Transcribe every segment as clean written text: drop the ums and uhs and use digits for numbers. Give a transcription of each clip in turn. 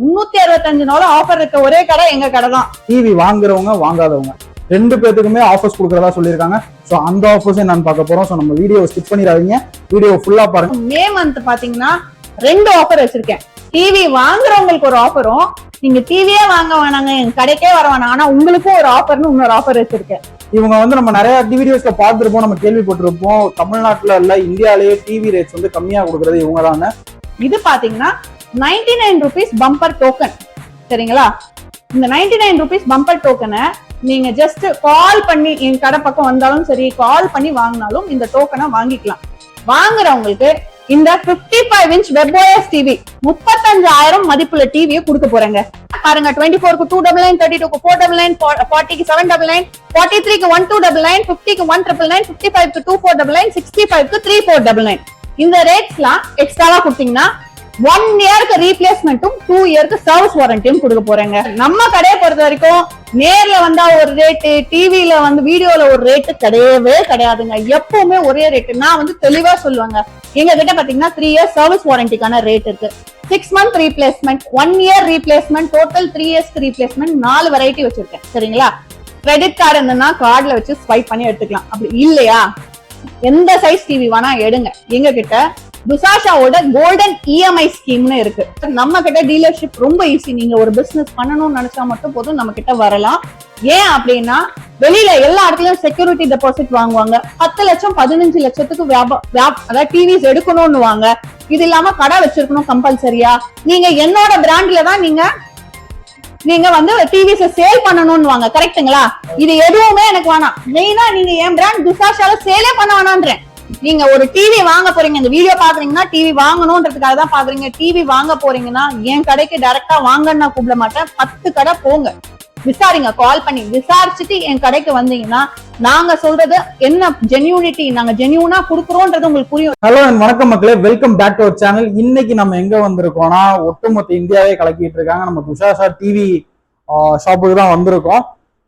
365 நாளும் ஆஃபர் இருக்க ஒரே கடை எங்க கடை தான். டிவி வாங்குறவங்க வாங்காதவங்க ரெண்டு பேத்துக்குமே ஆஃபர்ஸ் கொடுக்கறதா சொல்லியிருக்காங்க. ஸோ அந்த ஆஃபர்ஸ் நான் பார்க்க போறோம். ஸோ நம்ம வீடியோ ஸ்கிப் பண்ணிடாதீங்க, வீடியோ ஃபுல்லா பாருங்க. மே மந்த் பாத்தீங்கன்னா 2 ஆஃபர் வச்சிருக்கேன். டிவி வாங்குறவங்களுக்கு ஒரு ஆஃபரும், நீங்க டிவியே வாங்க வேணாங்க என் கடைக்கே வர வேணாம் ஆனா உங்களுக்கும் ஒரு ஆஃபர்னு இன்னொரு ஆஃபர் வச்சிருக்கேன். இவங்க நம்ம நிறைய வீடியோஸ்ல பார்த்துருப்போம், நம்ம கேள்விப்பட்டிருப்போம். தமிழ்நாட்டுல இல்ல இந்தியாலேயே டிவி ரேட்ஸ் கம்மியா கொடுக்கறது இவங்க தானே. இது பாத்தீங்கன்னா 99 rupees பம்பர் டோக்கன். சரிங்களா? இந்த 99 rupees பம்பர் டோக்கனை நீங்க ஜஸ்ட் கால் பண்ணி என் கடை பக்கம் வந்தாலும் சரி, கால் பண்ணி வாங்கினாலும் இந்த டோக்கனை வாங்கிக்கலாம். வாங்குறவங்களுக்கு இந்த 55 inch WebOS டிவி 35,000 மதிப்புள்ள டிவியை கொடுக்க போறேங்க. பாருங்க, 24க்கு 299, 32க்கு 499, 40க்கு 799, 43க்கு 1299, 50க்கு 1999, 55க்கு 2499, 65க்கு 3499. இந்த ரேட்ஸ்லாம் எக்ஸ்ட்ராவா கொடுத்தீங்கன்னா 1 இயருக்கு ரீப்ளேஸ்மெண்ட்டும் 2 இயருக்கு சர்வீஸ் வாரண்டியும் கொடுக்க போறேங்க. நம்ம கடையை பொறுத்த வரைக்கும் நேர்ல வந்தா ஒரு ரேட்டு, டிவில வீடியோல ஒரு ரேட்டு கிடையவே கிடையாதுங்க. எப்பவுமே ஒரே ரேட்டு. நான் தெளிவா சொல்லுவாங்க. எங்க கிட்ட பாத்தீங்கன்னா 3 இயர்ஸ் சர்வீஸ் வாரண்டிக்கான ரேட் இருக்கு. 6 month replacement, 1 year replacement, total 3 இயர்ஸ்க்கு ரீப்ளேஸ்மெண்ட், 4 வெரைட்டி வச்சிருக்கேன். சரிங்களா? கிரெடிட் கார்டு இருந்ததுன்னா கார்டுல வச்சு ஸ்வைப் பண்ணி எடுத்துக்கலாம். அப்படி இல்லையா எந்த சைஸ் டிவி வேணா எடுங்க. எங்க கிட்ட துசாஷாவோட கோல்டன் இஎம்ஐ ஸ்கீம்னு இருக்கு. நம்ம கிட்ட டீலர்ஷிப் ரொம்ப ஈஸி. நீங்க ஒரு பிசினஸ் பண்ணணும்னு நினைச்சா மட்டும் போதும் நம்ம கிட்ட வரலாம். ஏன் அப்படின்னா வெளியில எல்லா இடத்துலயும் செக்யூரிட்டி டெபாசிட் வாங்குவாங்க. 10 லட்சம் 15 லட்சத்துக்கு அதாவது டிவிஸ் எடுக்கணும்னு வாங்க. இது இல்லாம கடை வச்சிருக்கணும் கம்பல்சரியா. நீங்க என்னோட பிராண்ட்ல தான் நீங்க டிவிஸ் சேல் பண்ணணும்னு வாங்க. கரெக்ட்டுங்களா? இது எதுவுமே எனக்கு வேணாம். மெயினா நீங்க என் பிராண்ட் துசாஷால சேலே பண்ண வேணான்றேன். நீங்க ஒரு டிவி வாங்க போறீங்க, இந்த வீடியோ பாக்குறீங்கன்னா டிவி வாங்கணும்ன்றதுக்காக தான் பாக்குறீங்க. டிவி வாங்க போறீங்கன்னா என் கடைக்கு டைரக்டா வாங்கன்னு நான் கூப்பிட மாட்டேன். 10 கடை போங்க, விசாரிங்க, கால் பண்ணி விசாரிச்சுட்டு என் கடைக்கு வந்தீங்கன்னா நாங்க சொல்றது என்ன ஜென்யூனிட்டி, நாங்க ஜென்யூனா குடுக்குறோம்ன்றது உங்களுக்கு புரியும். ஹலோ அண்ட் வணக்கம் மக்களே, welcome back to our channel. இன்னைக்கு நம்ம எங்க வந்திருக்கோம்னா ஒட்டுமொத்த இந்தியாவே கலக்கிட்டு இருக்காங்க. நம்ம துஷாஷா டிவி ஷாப்புக்கு தான் வந்திருக்கோம்.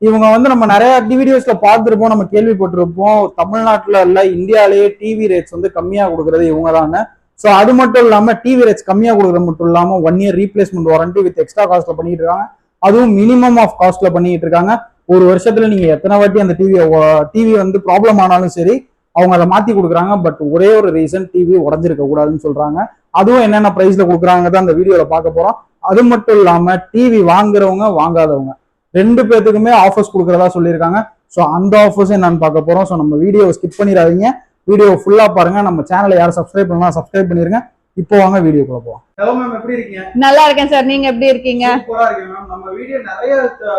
இவங்க நம்ம நிறைய வீடியோஸ்ல பார்த்துருப்போம், நம்ம கேள்விப்பட்டிருப்போம். தமிழ்நாட்டுல இல்ல இந்தியாலேயே டிவி ரேட்ஸ் கம்மியா கொடுக்கறது இவங்க தானே. ஸோ அது மட்டும் இல்லாம டிவி ரேட்ஸ் கம்மியா கொடுக்கறது மட்டும் இல்லாம 1 year replacement warranty with extra காஸ்ட்ல பண்ணிட்டு இருக்காங்க. அதுவும் மினிமம் ஆஃப் காஸ்ட்ல பண்ணிட்டு இருக்காங்க. ஒரு வருஷத்துல நீங்க எத்தனை வாட்டி அந்த டிவி ப்ராப்ளம் ஆனாலும் சரி அவங்க அதை மாத்தி கொடுக்குறாங்க. பட் ஒரே ஒரு ரீசன், டிவி உடஞ்சிருக்க கூடாதுன்னு சொல்றாங்க. அதுவும் என்னென்ன பிரைஸ்ல கொடுக்குறாங்க தான் அந்த வீடியோல பார்க்க போறோம். அது மட்டும் இல்லாம டிவி வாங்குறவங்க வாங்காதவங்க ரெண்டு பேத்துக்குமே ஆஃபர்ஸ் கொடுக்கறதா சொல்லியிருக்காங்க. ஸோ அந்த ஆஃபர்ஸே நான் பார்க்க போறோம். ஸோ நம்ம வீடியோ ஸ்கிப் பண்ணிடாதீங்க, வீடியோ ஃபுல்லா பாருங்க. நம்ம சேனலை யாரும் சப்ஸ்கிரைப் பண்ணலாம், சப்ஸ்கிரைப் பண்ணிருங்க. இப்போ வாங்க வீடியோக்குள்ள போவோம். ஹலோ மேம், எப்படி இருக்கீங்க? நல்லா இருக்கேன் சார், நீங்க எப்படி இருக்கீங்க? சூப்பரா இருக்கேன் மேம். நம்ம வீடியோ நிறைய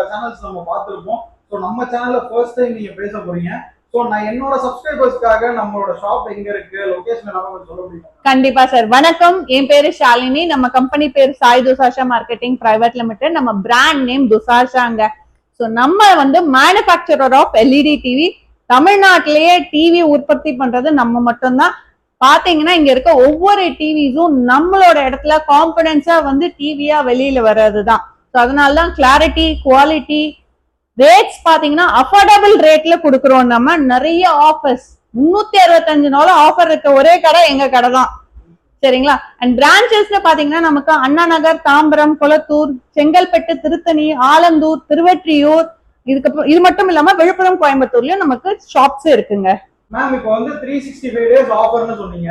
சேனல்ஸ் நம்ம பார்த்திருப்போம். ஸோ நம்ம சேனல்ல ஃபர்ஸ்ட் டைம் நீங்க பேச போறீங்க. ஸோ நான் என்னோட சப்ஸ்கிரைபர்ஸ்க்காக நம்மளோட ஷாப் எங்க இருக்கு, லொகேஷன் எல்லாமே சொல்ல முடியும்? கண்டிப்பா சார். வணக்கம், என் பேரு ஷாலினி. நம்ம கம்பெனி பேரு சாய் துசாஷா மார்க்கெட்டிங் பிரைவேட் லிமிடெட். நம்ம பிராண்ட் நேம் துசாஷாங்க. ஸோ நம்ம மேனுஃபேக்சரர் ஆஃப் எல்இடி டிவி. தமிழ்நாட்டிலேயே டிவி உற்பத்தி பண்றது நம்ம மட்டும்தான். பாத்தீங்கன்னா இங்க இருக்க ஒவ்வொரு டிவிஸும் நம்மளோட இடத்துல காம்பனன்ஸா டிவியா வெளியில வர்றதுதான். ஸோ அதனாலதான் கிளாரிட்டி, குவாலிட்டி, ரேட்ஸ் பாத்தீங்கன்னா அஃபோர்டபிள் ரேட்ல கொடுக்குறோம். நம்ம நிறைய ஆஃபர்ஸ், 365 நாளும் ஆஃபர் இருக்க ஒரே கடை எங்க கடை தான். சரிங்களா? அண்ட் பிரான்ச்சஸ்ல பாத்தீங்கன்னா நமக்கு அண்ணா நகர், தாம்பரம், கொளத்தூர், செங்கல்பட்டு, திருத்தணி, ஆலந்தூர், திருவெற்றியூர், இது மட்டும் இல்லாம விழுப்புரம், கோயம்புத்தூர்லயும் நமக்கு ஷாப்ஸ் இருக்குங்க. மேம் இப்போ 365 டேஸ் ஆஃபர்னு சொன்னீங்க.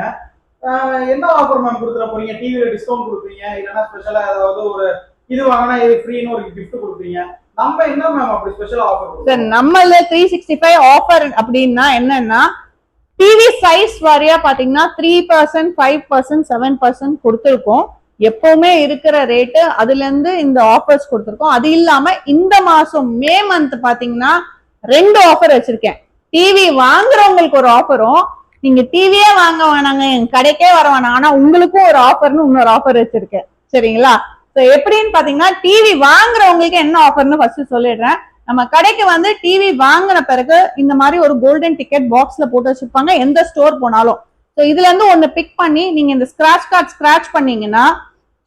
என்ன ஆஃபர் மேம் கொடுத்துற போறீங்க? டிவில டிஸ்கவுண்ட் கொடுப்பீங்க, இல்லனா ஸ்பெஷலா ஏதாவது ஒரு இது வாங்கினா இது ஃப்ரீன்னு ஒரு gift கொடுப்பீங்க. நம்ம என்ன மேம் அப்படி ஸ்பெஷல் ஆஃபர் கொடுப்போம்? சார் நம்மள 365 ஆஃபர் அப்படின்னா என்னன்னா டிவி சைஸ் வாரியா பாத்தீங்கன்னா 3%, 5%, 7% கொடுத்துருக்கோம். எப்பவுமே இருக்கிற ரேட்டு, அதுல இருந்து இந்த ஆஃபர்ஸ் கொடுத்துருக்கோம். அது இல்லாம இந்த மாசம் மே மந்த் பாத்தீங்கன்னா 2 ஆஃபர் வச்சிருக்கேன். டிவி வாங்குறவங்களுக்கு ஒரு ஆஃபரும், நீங்க டிவியே வாங்க வேணாங்க என் கடைக்கே வர வேணாம் ஆனா உங்களுக்கும் ஒரு ஆஃபர்னு இன்னொரு ஆஃபர் வச்சிருக்கேன். சரிங்களா? எப்படின்னு பாத்தீங்கன்னா டிவி வாங்குறவங்களுக்கு என்ன ஆஃபர்னு ஃபர்ஸ்ட் சொல்லிடுறேன். நம்ம கடைக்கு டிவி வாங்கின பிறகு இந்த மாதிரி ஒரு கோல்டன் டிக்கெட் பாக்ஸ்ல போட்டு வச்சிருப்பாங்க எந்த ஸ்டோர் போனாலும். ஸோ இதுல இருந்து ஒன்னு பிக் பண்ணி நீங்க இந்த ஸ்கிராட்ச் கார்டு ஸ்கிராட்ச் பண்ணீங்கன்னா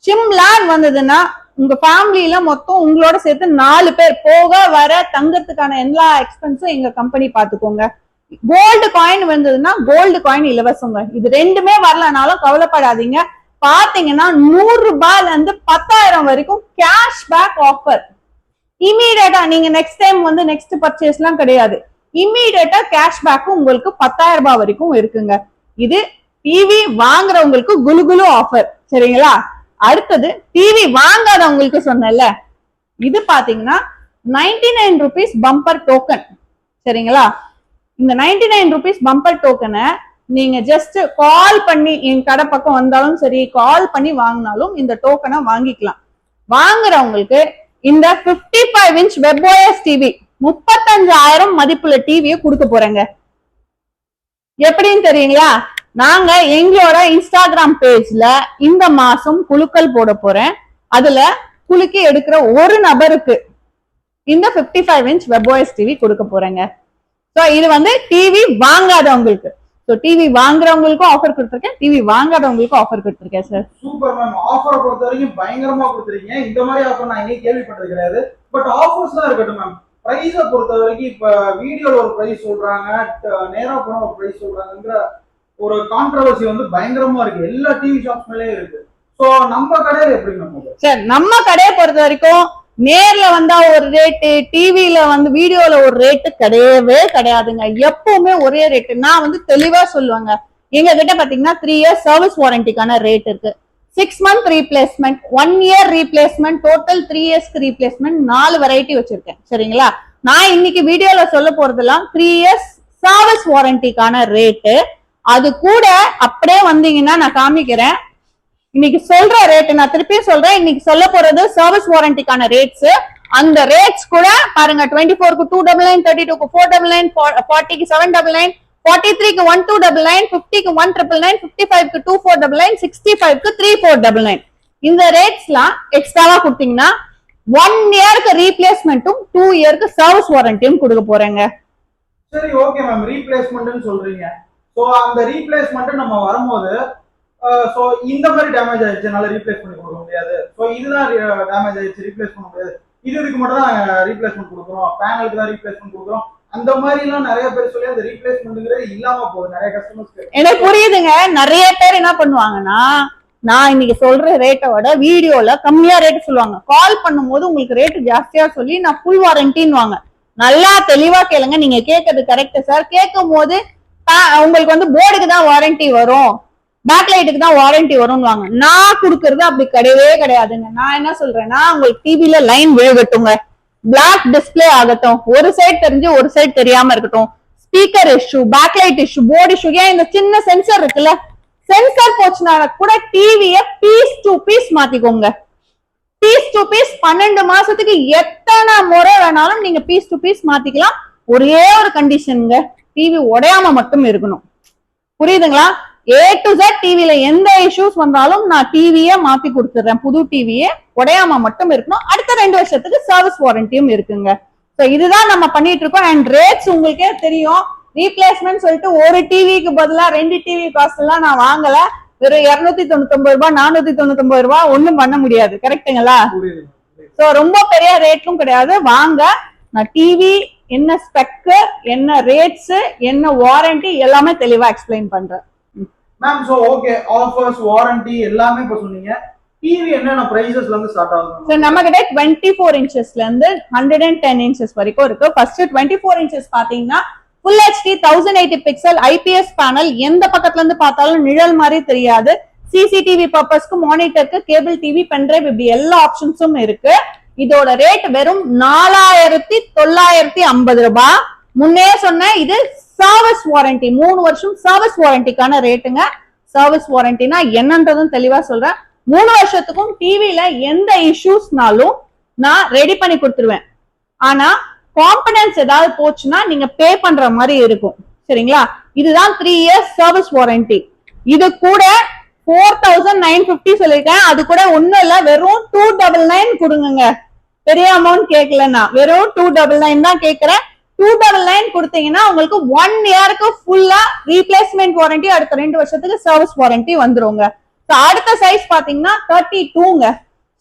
சிம்லான் வந்ததுன்னா உங்க ஃபேமிலியில மொத்தம் உங்களோட சேர்த்து 4 பேர் போக வர தங்கறதுக்கான எல்லா எக்ஸ்பென்ஸும் எங்க கம்பெனி பாத்துக்கோங்க. கோல்டு காயின் வந்ததுன்னா கோல்டு காயின் இலவசங்க. இது ரெண்டுமே வரலனாலும் கவலைப்படாதீங்க. பாத்தீங்கன்னா 100 ரூபாயில இருந்து 10,000 வரைக்கும் கேஷ்பேக் ஆஃபர். இமீடியட்டா நீங்க நெக்ஸ்ட் டைம் வந்து நெக்ஸ்ட் பர்ச்சேஸ் எல்லாம் கிடையாது, இமீடியட்டா கேஷ்பேக் உங்களுக்கு 10,000 ரூபாய் வரைக்கும் இருக்குங்க. இது டிவி வாங்குறவங்களுக்கு குலுகுலு ஆஃபர். சரிங்களா? அடுத்தது டிவி வாங்காதவங்களுக்கு சொன்னல, இது பாத்தீங்கன்னா 99 ருபீஸ் பம்பர் டோக்கன். சரிங்களா? இந்த 99 ருபீஸ் பம்பர் டோக்கனை நீங்க ஜஸ்ட் கால் பண்ணி என் கடை பக்கம் வந்தாலும் சரி, கால் பண்ணி வாங்கினாலும் இந்த டோக்கனை வாங்கிக்கலாம். வாங்குறவங்களுக்கு இந்த 55 இன்ச் WebOS டிவி 35,000 மதிப்புள்ள டிவியை கொடுக்க போறேங்க. எப்படின்னு தெரியுங்களா? நாங்க எங்களோட இன்ஸ்டாகிராம் பேஜ்ல இந்த மாசம் குலுக்கல் போட போறேன். அதுல குலுக்கி எடுக்கிற ஒரு நபருக்கு இந்த 55 இன்ச் WebOS டிவி கொடுக்க போறேங்க. சோ இது வந்து டிவி வாங்காதவங்களுக்கு. சோ டிவி வாங்குறவங்களுக்கும் ஆஃபர் கொடுத்திருக்கேன், டிவி வாங்காதவங்களுக்கும் ஆஃபர் கொடுத்திருக்கேன் சார். Super ma'am. ஆஃபரை பொறுத்த வரைக்கும் பயங்கரமா கொடுத்துருக்கீங்க. இந்த மாதிரி ஆஃபர் நான் எங்கேயும் கேள்விப்பட்டது கிடையாது. பட் ஆஃபர்ஸ் தான் இருக்கட்டும் மேம். பிரைஸை பொறுத்த வரைக்கும் இப்ப வீடியோல ஒரு பிரைஸ் சொல்றாங்க, நேரா போன ஒரு பிரைஸ் சொல்றாங்கிற ஒரு கான்ட்ரவர்சி வந்து பயங்கரமா இருக்கு. எல்லா டிவி ஷாப்ஸ் மேலேயும் இருக்கு. சோ நம்ம கடையில எப்படி மேம்? சார் நம்ம கடையை பொறுத்த வரைக்கும் நேர்ல வந்தா ஒரு ரேட்டு, டிவில வந்து வீடியோல ஒரு ரேட்டு கிடையவே கிடையாதுங்க. எப்பவுமே ஒரே ரேட்டு. நான் வந்து தெளிவா சொல்லுவாங்க. எங்க கிட்ட பாத்தீங்கன்னா 3 இயர்ஸ் சர்வீஸ் வாரண்டிக்கான ரேட் இருக்கு. 6 month replacement, 1 year replacement, total 3 இயர்ஸ்க்கு ரீப்ளேஸ்மெண்ட், 4 வெரைட்டி வச்சிருக்கேன். சரிங்களா? நான் இன்னைக்கு வீடியோல சொல்ல போறதெல்லாம் 3 இயர்ஸ் சர்வீஸ் வாரண்டிக்கான ரேட்டு. அது கூட அப்படியே வந்தீங்கன்னா நான் காமிக்கிறேன். இன்னைக்கு சொல்ற ரேட் நான் திருப்பி சொல்றேன். இன்னைக்கு சொல்ல போறது சர்வீஸ் வாரண்டிக்கான ரேட்ஸ். அந்த ரேட்ஸ் கூட பாருங்க. 24க்கு 299, 32க்கு 499, 40க்கு 799, 43க்கு 1299, 50க்கு 199, 55க்கு 2499, 65க்கு 3499. இந்த ரேட்ஸ்லாம் எக்ஸ்ட்ராவா கொடுத்தீங்கன்னா 1 இயருக்கு ரீப்ளேஸ்மெண்ட்டும் 2 இயருக்கு சர்வீஸ் வாரண்டியும் கொடுக்க போறேங்க. சரி, ஓகே மேம். ரீப்ளேஸ்மெண்ட்னு சொல்றீங்க. சோ அந்த ரீப்ளேஸ்மெண்ட் நம்ம வரும்போது சோ இந்த மாதிரி டேமேஜ் ஆயிடுச்சுனால ரீப்ளேஸ் பண்ணி கொடுக்க முடியாது. சோ இதுதான் டேமேஜ் ஆயிடுச்சு, ரீப்ளேஸ் பண்ண முடியாது. இதுக்கு மட்டும் தான் ரீப்ளேஸ்மெண்ட் கொடுக்குறோம், பேனலுக்கு தான் ரீப்ளேஸ்மெண்ட் கொடுக்குறோம். அந்த மாதிரி எல்லாம் நிறைய பேர் சொல்லி அந்த ரீப்ளேஸ்மெண்ட்ங்கிறது இல்லாம போகுது நிறைய கஸ்டமர்ஸ்க்கு. எனக்கு புரியுதுங்க. நிறைய பேர் என்ன பண்ணுவாங்கன்னா, நான் இன்னைக்கு சொல்ற ரேட்டோட வீடியோல கம்மியா ரேட் சொல்லுவாங்க. கால் பண்ணும்போது உங்களுக்கு ரேட் ஜாஸ்தியா சொல்லி நான் ஃபுல் வாரண்டின்னு வாங்க. நல்லா தெளிவா கேளுங்க. நீங்க கேட்கறது கரெக்ட் சார். கேட்கும் போது உங்களுக்கு வந்து போர்டுக்கு தான் வாரண்டி வரும், பேக்லைட்டுக்கு தான் வாரண்டி வரும்னு வாங்க. நான் கொடுக்கறது அப்படி கிடையவே கிடையாதுங்க. நான் என்ன சொல்றேன்னா, உங்களுக்கு டிவில லைன் விழுகட்டுங்க, பிளாக் டிஸ்பிளே ஆகட்டும், ஒரு சைடு தெரிஞ்சு ஒரு சைடு தெரியாம இருக்கட்டும், speaker issue, backlight issue, board issue, ஏன் இந்த சின்ன சென்சர் இருக்குல்ல, சென்சர் போச்சுனால கூட டிவிய பீஸ் டு பீஸ் மாத்திக்கோங்க. பீஸ் டு பீஸ் 12 மாசத்துக்கு எத்தனை முறை வேணாலும் நீங்க பீஸ் டு பீஸ் மாத்திக்கலாம். ஒரே ஒரு கண்டிஷனுங்க, டிவி உடையாம மட்டும் இருக்கணும். புரியுதுங்களா? A to Z டிவில எந்த இஷ்யூஸ் வந்தாலும் நான் டிவியே மாத்தி கொடுத்துறேன். புது டிவியே உடையாம மட்டும் இருக்கணும். அடுத்த 2 வருஷத்துக்கு சர்வீஸ் வாரண்டியும் இருக்குங்க. சோ இதுதான் நம்ம பண்ணிட்டு இருக்கோம். அண்ட் ரேட்ஸ் உங்களுக்கே தெரியும். ரீப்ளேஸ்மெண்ட் சொல்லிட்டு ஒரு டிவிக்கு பதிலா 2 டிவி காஸ்ட் எல்லாம் நான் வாங்கல. வெறும் 299 ரூபாய், 499 ரூபாய் ஒண்ணும் பண்ண முடியாது. கரெக்டுங்களா? சோ ரொம்ப பெரிய ரேட்டும் கிடையாது. வாங்க, நான் டிவி என்ன ஸ்பெக், என்ன ரேட்ஸ், என்ன வாரண்டி எல்லாமே தெளிவா எக்ஸ்பிளைன் பண்றேன். Ma'am so okay, offers, warranty எல்லாமே இப்ப சொன்னீங்க. டிவி என்னென்ன பிரைசஸ்ல இருந்து ஸ்டார்ட் ஆகும்? சோ நம்ம கிட்ட 24 இன்ச்சஸ்ல இருந்து 110 இன்ச்சஸ் வரைக்கும் இருக்கு. ஃபர்ஸ்ட் 24 இன்ச்சஸ் பாத்தீங்கன்னா Full HD 1080 pixel IPS panel. எந்த பக்கத்துல இருந்து பார்த்தாலும் நிழல் மாதிரி தெரியாது. சிசிடிவி பர்பஸ்க்கு, மானிட்டருக்கு, கேபிள் டிவி, பென்டிரைவ், இப்படி எல்லா ஆப்ஷன்ஸும் இருக்கு. இதோட ரேட் வெறும் 4950 ரூபாய். முன்னே சொன்ன இது சர்வீஸ் வாரண்டி, 3 வருஷம் சர்வீஸ் வாரண்டிக்கான ரேட்டுங்க. சர்வீஸ் வாரண்டினா என்னன்றதும் தெளிவா சொல்றேன். 3 வருஷத்துக்கும் டிவில எந்த இஷ்யூஸ்னாலும் நான் ரெடி பண்ணி கொடுத்துருவேன். ஆனா காம்பனன்ட்ஸ் ஏதாவது போச்சுன்னா நீங்க பே பண்ற மாதிரி இருக்கும். சரிங்களா? இதுதான் 3 இயர்ஸ் சர்வீஸ் வாரண்டி. இது கூட 4950 சொல்லிருக்கேன். அது கூட ஒண்ணும் இல்ல, வெறும் 299 கொடுங்க. பெரிய அமௌண்ட் கேட்கலன்னா வெறும் 299 தான் கேட்கிறேன். 299 கொடுத்தீங்கன்னா உங்களுக்கு 1 இயருக்கு ஃபுல்லா ரீப்ளேஸ்மெண்ட் வாரண்டி, அடுத்த 2 வருஷத்துக்கு சர்வீஸ் வாரண்டி வந்துருங்க. அடுத்த சைஸ் பாத்தீங்கன்னா 32ங்க.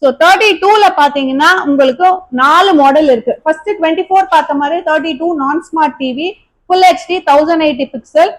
சோ 32ல பாத்தீங்கன்னா உங்களுக்கு 4 மாடல் இருக்கு. ஃபர்ஸ்ட் 24 பார்த்த மாதிரி 32 நான் smart TV, full HD 1080 pixel.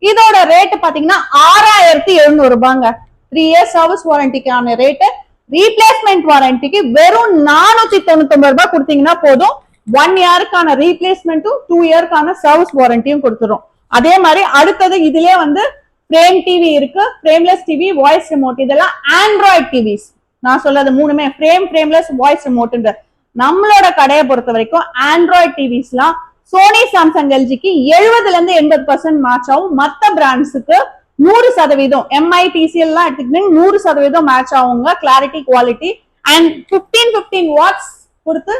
இதோட ரேட் பாத்தீங்கன்னா 6700 ரூபாங்க. 3 இயர்ஸ் சர்வீஸ் வாரண்டிக்கான ரேட்டு ரீப்ளேஸ்மெண்ட் வாரண்டிக்கு வெறும் 499 ரூபாய் கொடுத்தீங்கன்னா போதும். 1 இயருக்கான ரீப்ளேஸ்மெண்ட்டும் 2 இயருக்கான சர்வீஸ் வாரண்டியும் கொடுத்துரும். அதே மாதிரி அடுத்தது இதுலயே வந்து ஃப்ரேம் டிவி இருக்கு, ஃப்ரேம்லெஸ் டிவி, வாய்ஸ் ரிமோட், இதெல்லாம் ஆண்ட்ராய்ட் டிவிஸ். நான் சொல்றது மூணுமே ஃப்ரேம்லெஸ், வாய்ஸ் ரிமோட்ன்ற. நம்மளோட கடையை பொறுத்த வரைக்கும் ஆண்ட்ராய்ட் டிவிஸ்லாம் சோனி, சாம்சங், எல்ஜிக்கு 70% இருந்து 80% மேட்ச் ஆகும். மத்த பிராண்ட்ஸுக்கு 100%, MI, TCL எல்லாம் எடுத்துக்கிட்டீங்கன்னா 100% மேட்ச் ஆகுங்க. கிளாரிட்டி, குவாலிட்டி அண்ட் 15 வாட்ஸ் கொடுத்து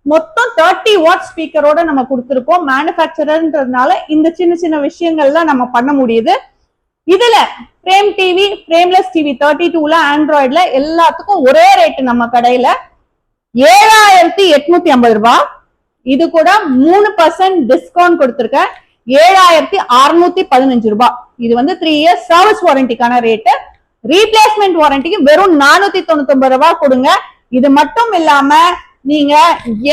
மொத்தம் 30 வாட் ஸ்பீக்கரோட நம்ம கொடுத்துருக்கோம். மேனுஃபேக்சரர்ன்றதுனால இந்த சின்ன சின்ன விஷயங்கள்லாம் நம்ம பண்ண முடியுது. இதுல ஃப்ரேம் டிவி, ஃப்ரேம்லெஸ் டிவி 32ல ஆண்ட்ராய்ட்ல எல்லாத்துக்கும் ஒரே ரேட் நம்ம கடையில 7850 ரூபாய். இது கூட 3% டிஸ்கவுண்ட் கொடுத்திருக்கேன், 7615 ரூபாய். இது வந்து 3 இயர்ஸ் சர்வீஸ் வாரண்டிக்கான ரேட்டு. ரீப்ளேஸ்மெண்ட் வாரண்டிக்கு வெறும் 499 ரூபாய் கொடுங்க. இது மட்டும் இல்லாம நீங்க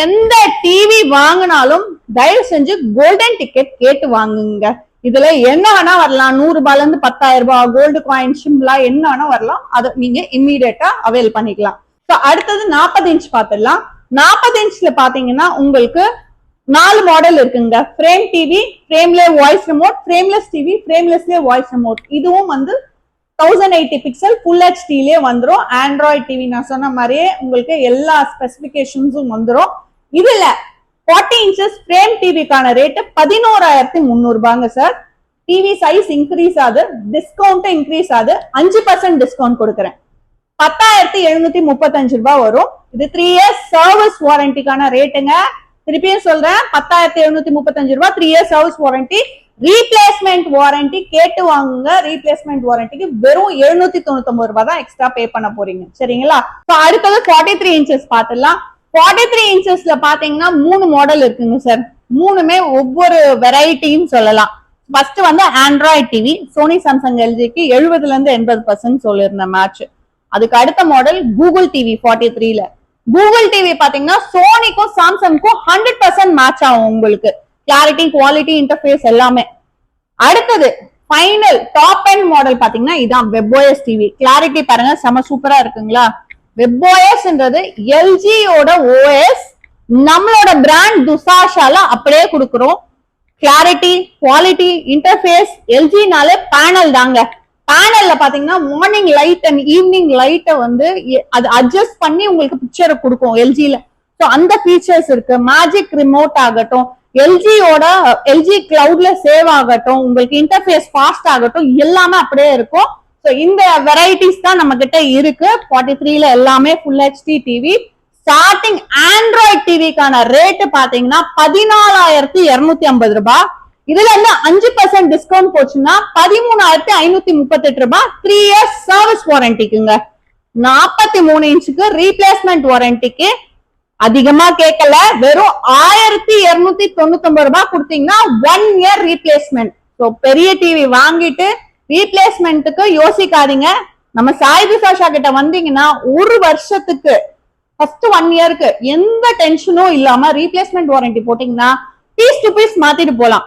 எந்த டிவி வாங்கினாலும் தயவு செஞ்சு கோல்டன் டிக்கெட் கேட்டு வாங்குங்க. இதுல என்ன வேணா வரலாம், 100 ரூபாய்ல இருந்து 10,000 ரூபாய் கோல்டு காயின், சிம்பிளா என்ன வேணா வரலாம். அதை நீங்க இம்மீடியட்டா அவைல் பண்ணிக்கலாம். அடுத்தது 40 இன்ச் பாத்துடலாம். 40 இன்ச்ல பாத்தீங்கன்னா உங்களுக்கு 4 மாடல் இருக்குங்க. ஃப்ரேம் டிவி, ஃப்ரேம்ல வாய்ஸ் ரிமோட், ஃப்ரேம்லெஸ் டிவி, ஃப்ரேம்லெஸ்ல வாய்ஸ் ரிமோட். இதுவும் வந்து 1080 பிக்சல் ஃபுல் ஹெச்டிலே வந்துரும். ஆண்ட்ராய்ட் டிவி நான் சொன்ன மாதிரியே உங்களுக்கு எல்லா ஸ்பெசிபிகேஷன்ஸும் வந்துரும். இதுல 40 இன்ச்சஸ் ஃப்ரேம் டிவிக்கான ரேட்டு 11,300 ரூபாங்க சார். டிவி சைஸ் இன்க்ரீஸ் ஆகுது, டிஸ்கவுண்ட் இன்க்ரீஸ் ஆகுது. 5% டிஸ்கவுண்ட் கொடுக்குறேன், 10,735 ரூபாய் வரும். இது 3 இயர்ஸ் சர்வீஸ் வாரண்டிக்கான ரேட்டுங்க. திருப்பியும் சொல்றேன், 10,735 ரூபாய் 3 years service warranty. Replacement warranty கேட்டு வாங்குங்க. ரீப்ளேஸ்மெண்ட் வாரண்டிக்கு வெறும் 799 ரூபாய் தான் எக்ஸ்ட்ரா பே பண்ண போறீங்க, சரிங்களா? அடுத்தது 43 இன்ச்சஸ் பாத்துடலாம். 43 இன்ச்சஸ்ல பாத்தீங்கன்னா 3 மாடல் இருக்குங்க சார். மூணுமே ஒவ்வொரு வெரைட்டின்னு சொல்லலாம். ஃபர்ஸ்ட் வந்து ஆண்ட்ராய்ட் டிவி, சோனி, சாம்சங், எல்ஜிக்கு 70% இருந்து 80% சொல்லியிருந்த மேட்ச். அதுக்கு அடுத்த மாடல் கூகுள் டிவி 43ல. கூகுள் டிவி பாத்தீங்கன்னா சோனிக்கும் சாம்சங்க்கும் 100% மேட்ச் ஆகும் உங்களுக்கு. கிளாரிட்டி, குவாலிட்டி, இன்டர்ஃபேஸ் எல்லாமே. அடுத்தது ஃபைனல் டாப் எண்ட் மாடல் பாத்தீங்கன்னா இதான் WebOS டிவி. கிளாரிட்டி பாருங்க, செம சூப்பரா இருக்குங்களா? WebOSன்றது எல்ஜியோட OS, நம்மளோட பிராண்ட் துசாஷால அப்படியே கொடுக்குறோம். கிளாரிட்டி, குவாலிட்டி, இன்டர்ஃபேஸ் எல்ஜினாலே பேனல் தாங்க. பேனல்ல பாத்தீங்கன்னா மார்னிங் லைட் அண்ட் ஈவினிங் லைட்டை வந்து அது அட்ஜஸ்ட் பண்ணி உங்களுக்கு பிக்சரை கொடுக்கும் எல்ஜில. ஸோ அந்த ஃபீச்சர்ஸ் இருக்கு. மேஜிக் ரிமோட் ஆகட்டும், எல்ஜி கிளவுட்ல சேவ் ஆகட்டும், உங்களுக்கு இன்டர்ஃபேஸ் ஃபாஸ்ட் ஆகட்டும், எல்லாமே அப்படியே இருக்கும். ஸோ இந்த வெரைட்டிஸ் தான் நம்ம கிட்ட இருக்கு. 43ல எல்லாமே full HD TV. Starting Android டிவிக்கான ரேட்டு பாத்தீங்கன்னா 14,250 ரூபாய். இதுல இருந்து 5% டிஸ்கவுண்ட் போச்சுன்னா 13,538 ரூபாய் 3 இயர்ஸ் சர்வீஸ் வாரண்டிக்குங்க. 43 இன்ச்சுக்கு ரீப்ளேஸ்மெண்ட் வாரண்டிக்கு அதிகமா கேட்கல, வெறும் 1,299 ரூபாய் கொடுத்தீங்கன்னா 1 இயர் ரீப்ளேஸ்மெண்ட். ஸோ பெரிய டிவி வாங்கிட்டு ரீப்ளேஸ்மெண்ட்டுக்கு யோசிக்காதீங்க. நம்ம சாய் துசாஷா கிட்ட வந்தீங்கன்னா 1 வருஷத்துக்கு ஃபர்ஸ்ட் 1 இயருக்கு எந்த டென்ஷனும் இல்லாம ரீப்ளேஸ்மெண்ட் வாரண்டி போட்டீங்கன்னா பீஸ் டு பீஸ் மாத்திட்டு போலாம்.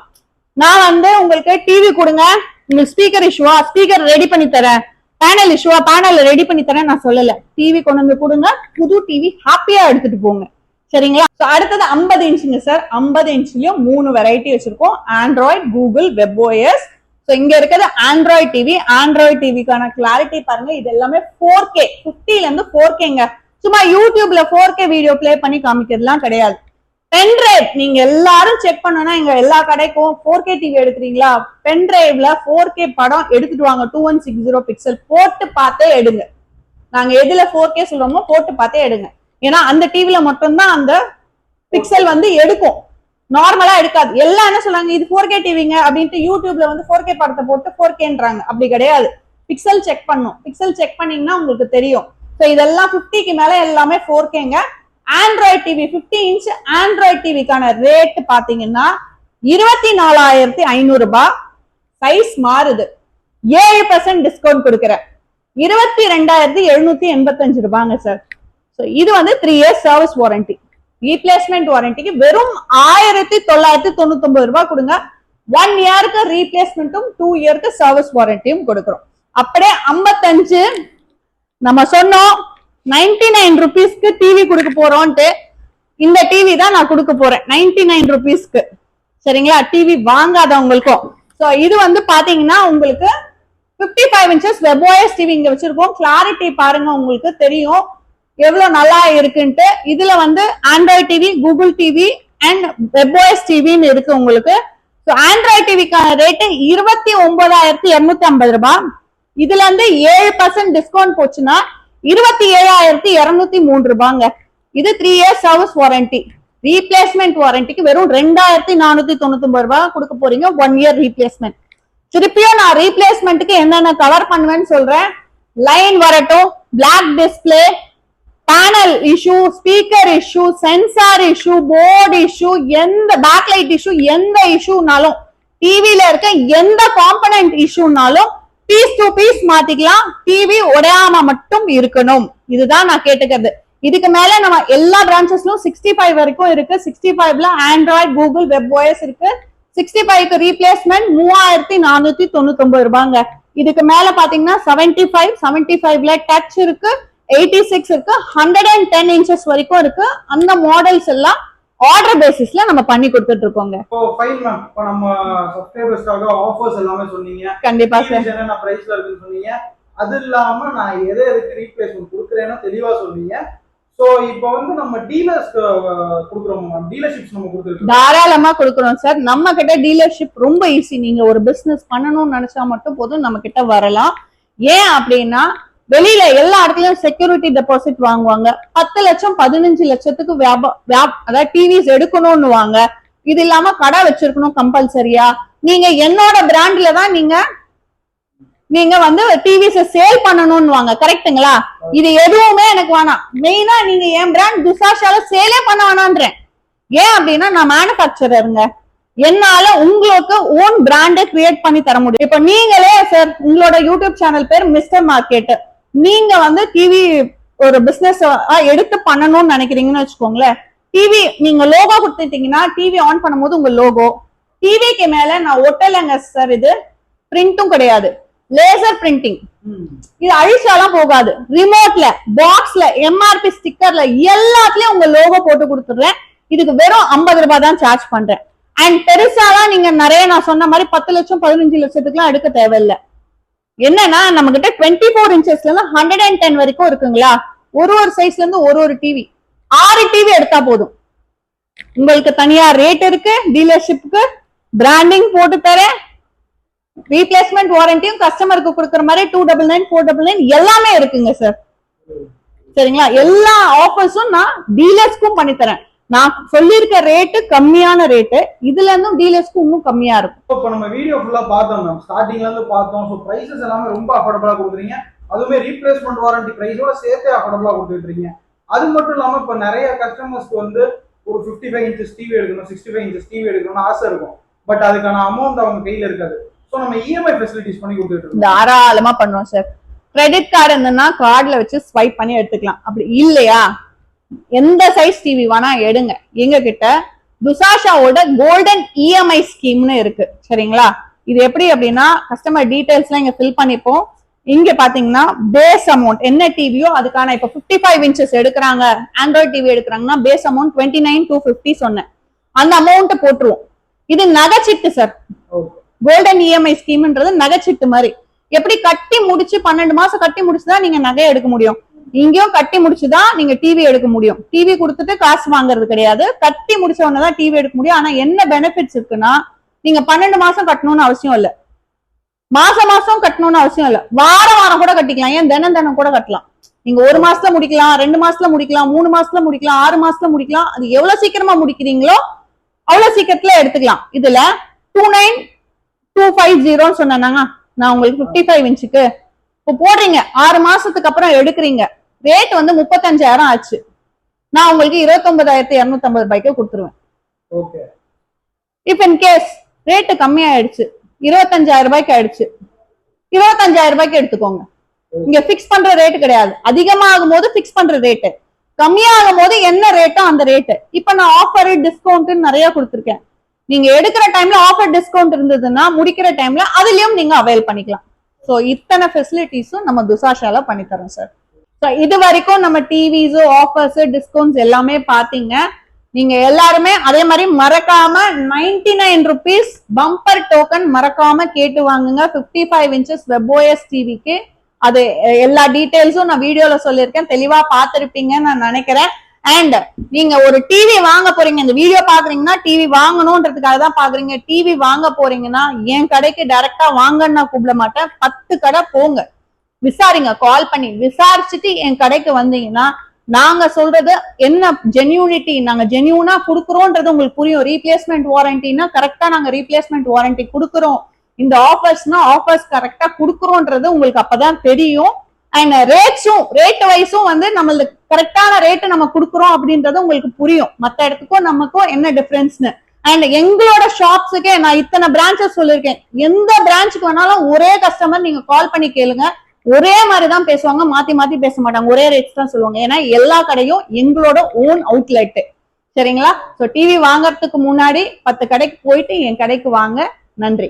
நான் வந்து உங்களுக்கு டிவி கொடுங்க, உங்களுக்கு ஸ்பீக்கர் இஷ்யூவா ஸ்பீக்கர் ரெடி பண்ணி தரேன், பேனல் இஷ்யூவா பேனல் ரெடி பண்ணி தரேன் நான் சொல்லல. டிவி கொண்டு வந்து கொடுங்க, புது டிவி ஹாப்பியா எடுத்துட்டு போங்க, சரிங்களா? அடுத்தது 50 இன்ச்சுங்க சார். 50 இன்ச்லயும் 3 வெரைட்டி வச்சிருக்கோம். Android, Google, WebOS. இங்க இருக்கிறது ஆண்ட்ராய்ட் டிவி. ஆண்ட்ராய்ட் டிவிக்கான கிளாரிட்டி பாருங்க, இது எல்லாமே 4K, 50ல இருந்து 4Kங்க. சும்மா யூடியூப்ல 4K வீடியோ பிளே பண்ணி காமிக்கிறதுலாம் கிடையாது. பென்டிரைவ் நீங்க எல்லாரும் செக் பண்ணனா, எங்க எல்லா கடைக்கும் 4K டிவி எடுக்கிறீங்களா, பென்டிரைவ்ல 4K படம் எடுத்துட்டு வாங்க. 2160 பிக்சல் போட்டு பார்த்தே எடுங்க. நாங்க எதுல 4K சொல்றோமோ போட்டு பார்த்தே எடுங்க. ஏன்னா அந்த டிவில மட்டும்தான் அந்த பிக்சல் வந்து எடுக்கும், நார்மலா எடுக்காது. எல்லாம் என்ன சொல்றாங்க, இது 4K டிவிங்க அப்படின்ட்டு யூடியூப்ல வந்து 4K படத்தை போட்டு 4Kன்றாங்க. அப்படி கிடையாது. பிக்சல் செக் பண்ணும். பிக்சல் செக் பண்ணீங்கன்னா உங்களுக்கு தெரியும். ஸோ இதெல்லாம் 50க்கு மேல எல்லாமே 4Kங்க. ஆண்ட்ராய்ட் டிவி 50 இன்ச் ஆண்ட்ராய்ட் டிவிக்கான ரேட் பாத்தீங்கன்னா 24,500 ரூபாய். சைஸ் மாறுது. 7% டிஸ்கவுண்ட் கொடுக்குறேன், 22,785 ரூபாங்க சார். ஸோ இது வந்து 3 இயர்ஸ் சர்வீஸ் வாரண்டி. ரீப்ளேஸ்மெண்ட் வாரண்டிக்கு வெறும் 1,999 ரூபாய் கொடுங்க. 1 இயருக்கு ரீப்ளேஸ்மெண்ட்டும் 2 இயருக்கு சர்வீஸ் வாரண்டியும் கொடுக்குறோம். அப்படியே 55 நம்ம சொன்னோம் 99 ருபீஸ்க்கு டிவி கொடுக்க போறோம்ட்டு. இந்த டிவி தான் நான் கொடுக்க போறேன் 99 ருபீஸ்க்கு. சரிங்களா? டிவி வாங்காதவங்களுக்கும். சோ இது வந்து பாத்தீங்கன்னா உங்களுக்கு 55 இன்ச்சஸ் WebOS டிவி இங்க வச்சிருக்கோம். கிளாரிட்டி பாருங்க, உங்களுக்கு தெரியும் எவ்வளவு நல்லா இருக்குன்ட்டு. இதுல வந்து Android TV, Google TV and WebOS டிவின்னு இருக்கு உங்களுக்கு. ஆண்ட்ராய்ட் டிவிக்கான ரேட்டு 29,250 ரூபாய். இதுல இருந்து 7% டிஸ்கவுண்ட் போச்சுன்னா 27,203 ரூபாங்க. இது 3 இயர்ஸ் சர்வீஸ் வாரண்டி. ரீப்ளேஸ்மெண்ட் வாரண்டிக்கு வெறும் 2,499 ரூபாய் கொடுக்க போறீங்க. 1 இயர் ரீப்ளேஸ்மெண்ட். திருப்பியும் நான் ரீப்ளேஸ்மெண்ட்டுக்கு என்னென்ன கவர் பண்ணுவேன்னு சொல்றேன். லைன் வரட்டும், black display, panel issue, speaker issue, sensor issue, board issue, எந்த பேக்லைட் இஷ்யூ, எந்த இஷ்யூனாலும், டிவில இருக்க எந்த காம்பனன்ட் இஷ்யூனாலும் பீஸ் டு பீஸ் மாத்திக்கலாம். டிவி உடையாம மட்டும் இருக்கணும். இதுதான் நான் கேட்டுக்கிறது. இதுக்கு மேல நம்ம எல்லா பிரான்ச்சஸ்லும் 65 வரைக்கும் இருக்கு. 65ல ஆண்ட்ராய்ட், கூகுள், WebOS இருக்கு. 65க்கு ரீப்ளேஸ்மெண்ட் 3,499 ரூபாங்க. இதுக்கு மேல பாத்தீங்கன்னா 75ல டச் இருக்கு, 86 இருக்கு, 110 இன்ச்சஸ் வரைக்கும் இருக்கு. அந்த மாடல்ஸ் எல்லாம் ஆர்டர் பேசிஸ்ல நம்ம பண்ணி கொடுத்துட்டு இருக்கோங்க. இப்போ ஃபைன் மேம், இப்போ நம்ம சப்ஸ்கிரைபர்ஸ்க்காக ஆஃபர்ஸ் எல்லாமே சொன்னீங்க. கண்டிப்பா சார். என்ன பிரைஸ்ல இருக்குன்னு சொன்னீங்க. அது இல்லாம நான் எதுக்கு ரீப்ளேஸ்மெண்ட் கொடுக்குறேன்னு தெளிவா சொன்னீங்க. சோ இப்போ வந்து நம்ம டீலர்ஸ்க்கு கொடுக்குறோம், டீலர்ஷிப்ஸ் நம்ம கொடுத்துருக்கோம். தாராளமா கொடுக்குறோம் சார். நம்ம கிட்ட டீலர்ஷிப் ரொம்ப ஈஸி. நீங்க ஒரு பிசினஸ் பண்ணணும்னு நினைச்சா மட்டும் போதும், நம்ம கிட்ட வரலாம். ஏன் அப்படின்னா வெளியில எல்லா இடத்துலயும் செக்யூரிட்டி டெபாசிட் வாங்குவாங்க. 10 லட்சம் 15 லட்சத்துக்கு அதாவது டிவிஸ் எடுக்கணும்னு வாங்க. இது இல்லாம கடை வச்சிருக்கணும் கம்பல்சரியா. நீங்க என்னோட பிராண்ட்ல தான் நீங்க வந்து டிவிஸ சேல் பண்ணணும்னு வாங்க. கரெக்ட்டுங்களா? இது எதுவுமே எனக்கு வேணாம். மெயினா நீங்க என் பிராண்ட் துசாஷால சேலே பண்ண வேணான்றேன். ஏன் அப்படின்னா நான் மேனுபேக்சரருங்க. என்னால உங்களுக்கு ஓன் பிராண்டை கிரியேட் பண்ணி தர முடியும். இப்ப நீங்களே சார், உங்களோட யூடியூப் சேனல் பேர் மிஸ்டர் மார்க்கெட். நீங்க வந்து டிவி ஒரு பிசினஸ் எடுத்து பண்ணணும்னு நினைக்கிறீங்கன்னு வச்சுக்கோங்களேன். டிவி நீங்க லோகோ கொடுத்துட்டீங்கன்னா டிவி ஆன் பண்ணும்போது உங்க லோகோ டிவிக்கு மேல நான் ஒட்டலைங்க சார். இது பிரிண்டும் கிடையாது, லேசர் பிரிண்டிங். இது அழிச்சாலாம் போகாது. ரிமோட்ல, பாக்ஸ்ல, எம்ஆர்பி ஸ்டிக்கர்ல எல்லாத்துலயும் உங்க லோகோ போட்டு கொடுத்துடுறேன். இதுக்கு வெறும் 50 ரூபாய் தான் சார்ஜ் பண்றேன். அண்ட் பெருசாலாம் நீங்க நிறைய நான் சொன்ன மாதிரி 10 லட்சம் 15 லட்சத்துக்குலாம் எடுக்க தேவையில்லை. என்னன்னா நம்ம கிட்ட 24 இன்ச்சஸ்ல இருந்து 110 வரைக்கும் இருக்குங்களா. ஒரு சைஸ்ல இருந்து ஒரு டிவி, 6 டிவி எடுத்தா போதும். உங்களுக்கு தனியா ரேட் இருக்கு. டீலர்ஷிப்புக்கு பிராண்டிங் போட்டு தரேன். ரீப்ளேஸ்மெண்ட் வாரண்டியும் கஸ்டமருக்கு கொடுக்குற மாதிரி 299, 499 எல்லாமே இருக்குங்க சார். சரிங்களா? எல்லா ஆஃபர்ஸும் நான் டீலர்ஸ்க்கும் பண்ணி தரேன். நான் சொல்லியிருக்க ரேட்டு கம்மியான ரேட்டு. இதுல இருந்தும் டீலர்ஸ்க்கு இன்னும் கம்மியா இருக்கும். இப்போ நம்ம வீடியோ ஃபுல்லா பார்த்தோம் மேம், ஸ்டார்டிங்ல இருந்து பார்த்தோம். ஸோ பிரைசஸ் எல்லாமே ரொம்ப அஃபோர்டபுளா கொடுக்குறீங்க. அதுவுமே ரீப்ளேஸ்மெண்ட் வாரண்டி பிரைஸோட சேர்த்து அஃபோர்டபுளா கொடுத்துட்டு இருக்கீங்க. அது மட்டும் இல்லாம இப்போ நிறைய கஸ்டமர்ஸ்க்கு வந்து ஒரு 55 இன்ச்சஸ் டிவி எடுக்கணும், 65 இன்ச்சஸ் டிவி எடுக்கணும்னு ஆசை இருக்கும். பட் அதுக்கான அமௌண்ட் அவங்க கையில இருக்காது. ஸோ நம்ம இஎம்ஐ ஃபெசிலிட்டிஸ் பண்ணி கொடுத்துட்டு இருக்கோம். தாராளமா பண்ணுவோம் சார். கிரெடிட் கார்டு இருந்ததுன்னா கார்டுல வச்சு ஸ்வைப் பண்ணி எடுத்துக்கலாம். அப்படி இல்லையா எந்த சைஸ் டிவி வேணா எடுங்க. எங்க கிட்ட துசாஷாவோட கோல்டன் இஎம்ஐ ஸ்கீம்னு இருக்கு. சரிங்களா? இது எப்படி அப்படின்னா கஸ்டமர் டீடைல்ஸ்லாம் இங்க ஃபில் பண்ணிப்போம். இங்க பாத்தீங்கன்னா பேஸ் அமௌண்ட் என்ன டிவியோ அதுக்கான இப்ப 55 இன்ச்சஸ் எடுக்கிறாங்க, ஆண்ட்ராய்ட் டிவி எடுக்கிறாங்கன்னா பேஸ் அமௌண்ட் 29,250 சொன்னேன். அந்த அமௌண்ட் போட்டுருவோம். இது நகைச்சிட்டு சார். கோல்டன் இஎம்ஐ ஸ்கீம்ன்றது நகைச்சிட்டு மாதிரி. எப்படி கட்டி முடிச்சு 12 மாசம் கட்டி முடிச்சுதான் நீங்க நகையை எடுக்க முடியும். இங்கேயும் கட்டி முடிச்சுதான் நீங்க டிவி எடுக்க முடியும். டிவி கொடுத்துட்டு காசு வாங்குறது கிடையாது. கட்டி முடிச்ச உடனேதான் டிவி எடுக்க முடியும். ஆனா என்ன பெனிஃபிட்ஸ் இருக்குன்னா நீங்க 12 மாசம் கட்டணும்னு அவசியம் இல்ல, மாசம் கட்டணும்னு அவசியம் இல்ல, வாரம் கூட கட்டிக்கலாம். ஏன் தினம் கூட கட்டலாம். நீங்க 1 மாசத்துல முடிக்கலாம், 2 மாசத்துல முடிக்கலாம், 3 மாசத்துல முடிக்கலாம், 6 மாசத்துல முடிக்கலாம். அது எவ்வளவு சீக்கிரமா முடிக்கிறீங்களோ அவ்வளவு சீக்கிரத்துல எடுத்துக்கலாம். இதுல 29,250 சொன்னாங்க. நான் உங்களுக்கு 55 இன்ச்சுக்கு இப்போ போடுறீங்க, 6 மாசத்துக்கு அப்புறம் எடுக்கிறீங்க. ரேட் வந்து 35,000 ஆச்சு. நான் உங்களுக்கு 29,250 ரூபாய்க்கு கொடுத்துருவேன். இப் இன் கேஸ் ரேட்டு கம்மியாயிடுச்சு, 25,000 ரூபாய்க்கு ஆயிடுச்சு, 25,000 ரூபாய்க்கு எடுத்துக்கோங்க. இங்க பிக்ஸ் பண்ற ரேட் கிடையாது. அதிகமாகும் போது பிக்ஸ் பண்ற ரேட்டு, கம்மியாகும் போது என்ன ரேட்டோ அந்த ரேட்டு. இப்ப நான் ஆஃபர் டிஸ்கவுண்ட் நிறைய கொடுத்துருக்கேன். நீங்க எடுக்கிற டைம்ல ஆஃபர் டிஸ்கவுண்ட் இருந்ததுன்னா முடிக்கிற டைம்ல அதுலயும் நீங்க அவைல் பண்ணிக்கலாம். ஸோ இத்தனை ஃபெசிலிட்டிஸும் நம்ம துசாஷால பண்ணி தரோம் சார். ஸோ இது வரைக்கும் நம்ம டிவிஸ், ஆஃபர்ஸ், டிஸ்கவுண்ட்ஸ் எல்லாமே பாத்தீங்க. நீங்க எல்லாருமே அதே மாதிரி மறக்காம 99 rupees பம்பர் டோக்கன் மறக்காம கேட்டு வாங்குங்க. 55 inches WebOS டிவிக்கு. அது எல்லா டீடைல்ஸும் நான் வீடியோல சொல்லியிருக்கேன், தெளிவா பார்த்திருப்பீங்கன்னு நான் நினைக்கிறேன். அண்ட் நீங்க ஒரு டிவி வாங்க போறீங்க, இந்த வீடியோ பாக்குறீங்கன்னா டிவி வாங்கணும்ன்றதுக்காக தான் பாக்குறீங்க. டிவி வாங்க போறீங்கன்னா என் கடைக்கு டைரக்டா வாங்கன்னு நான் கூப்பிட மாட்டேன். 10 கடை போங்க, விசாரிங்க, கால் பண்ணி விசாரிச்சுட்டு என் கடைக்கு வந்தீங்கன்னா நாங்க சொல்றது என்ன ஜென்யூனிட்டி, நாங்க ஜென்யூனா குடுக்குறோம்ன்றது உங்களுக்கு புரியும். ரீப்ளேஸ்மெண்ட் வாரண்டினா கரெக்டா நாங்க ரீப்ளேஸ்மெண்ட் வாரண்டி குடுக்குறோம், இந்த ஆஃபர்ஸ்னா ஆஃபர்ஸ் கரெக்டா குடுக்குறோம்ன்றது உங்களுக்கு அப்பதான் தெரியும். அண்ட் ரேட் வைஸும் வந்து நம்மளுக்கு கரெக்டான ரேட் நம்ம குடுக்குறோம் அப்படின்றது உங்களுக்கு புரியும். மத்த இடத்துக்கும் நமக்கும் என்ன டிஃபரன்ஸ்னு. அண்ட் எங்களோட ஷாப்ஸுக்கே நான் இத்தனை பிரான்ச்சஸ் சொல்லியிருக்கேன், எந்த பிரான்ச்சுக்கு வேணாலும் ஒரே கஸ்டமர் நீங்க கால் பண்ணி கேளுங்க, ஒரே மாதிரிதான் பேசுவாங்க, மாத்தி மாத்தி பேச மாட்டாங்க, ஒரே ரேட்ஸ் தான் சொல்லுவாங்க. ஏன்னா எல்லா கடையும் எங்களோட ஓன் அவுட்லெட். சரிங்களா? சோ டிவி வாங்கறதுக்கு முன்னாடி 10 கடைக்கு போயிட்டு என் கடைக்கு வாங்க. நன்றி.